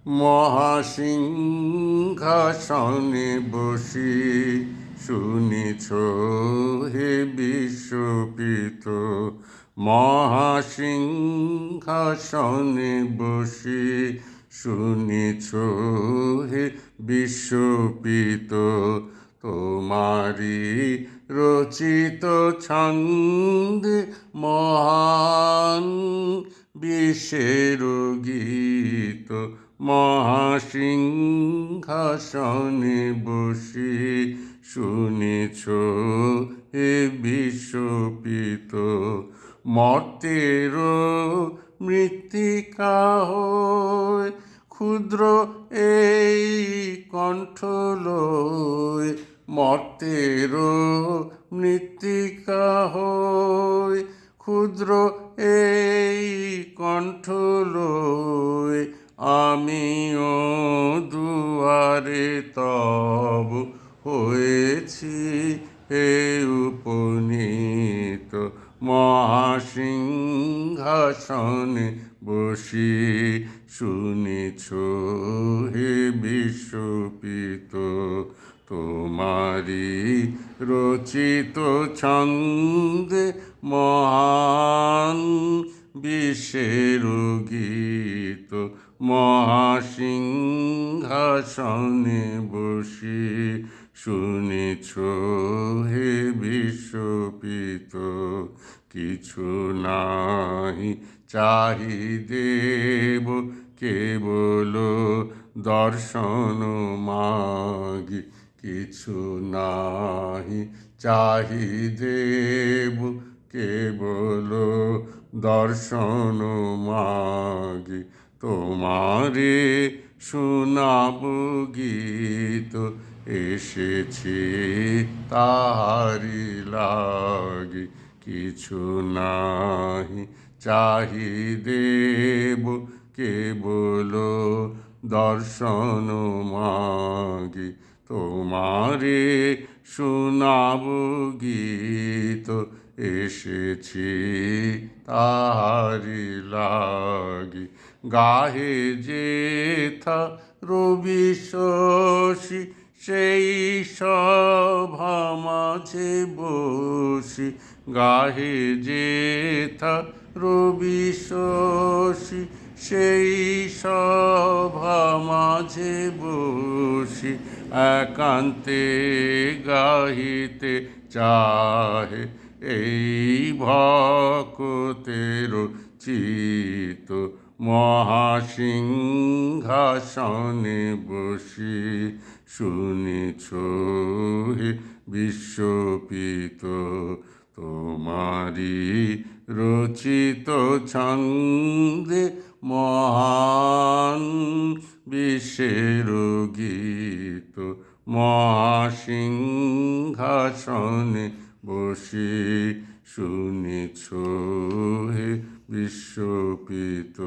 মহাসিংহাসনে বসি শুনিছ হে বিশ্বপিত। মহাসিংহাসনে বসি শুনিছ হে বিশ্বপিত। তোমারি রচিত ছন্দে মহান বিশ্বের গীত। মহাসিংহাসনে বসি শুনিছ হে বিশ্বপিত। মর্তের মৃত্তিকা হয়ে ক্ষুদ্র এই কণ্ঠ লয়। মর্তের মৃত্তিকা হয়ে ক্ষুদ্র এই কণ্ঠ লয়। আমিও দুয়ারে তব হয়েছি হে উপনীত। মহাসিংহাসনে বসি শুনিছ হে বিশ্বপিত। তোমারি রচিত ছন্দে মহান বিশ্বের গীত। মহাসিংহাসনে বসি শুনিছ হে বিশ্বপিত। কিছু নাহি চাহি দেব কেবল দর্শন মাগি। কিছু নাহি চাহি দেব কেবল দর্শন মাগি। তোমারে শোনাব গীত এসেছি তাহারি লাগি। কিছু নাহি চাহি দেব কেবল দর্শন মাগি। তোমারে শোনাব গীত এসেছি তাহারি লাগি। গাহে যেথা রবি শশী সেই সভা মাঝে বসি। গাহে যেথা রবি শশী সেই সভা মাঝে বসি। একান্তে গাহিতে চাহে এই ভক্তের চিত। মহাসিংহাসনে বসি শুনিছ হে বিশ্বপিত। তোমারি রচিত ছন্দে মহান বিশ্বের গীত। মহাসিংহাসনে বসি শুনিছ হে বিশ্বপিত।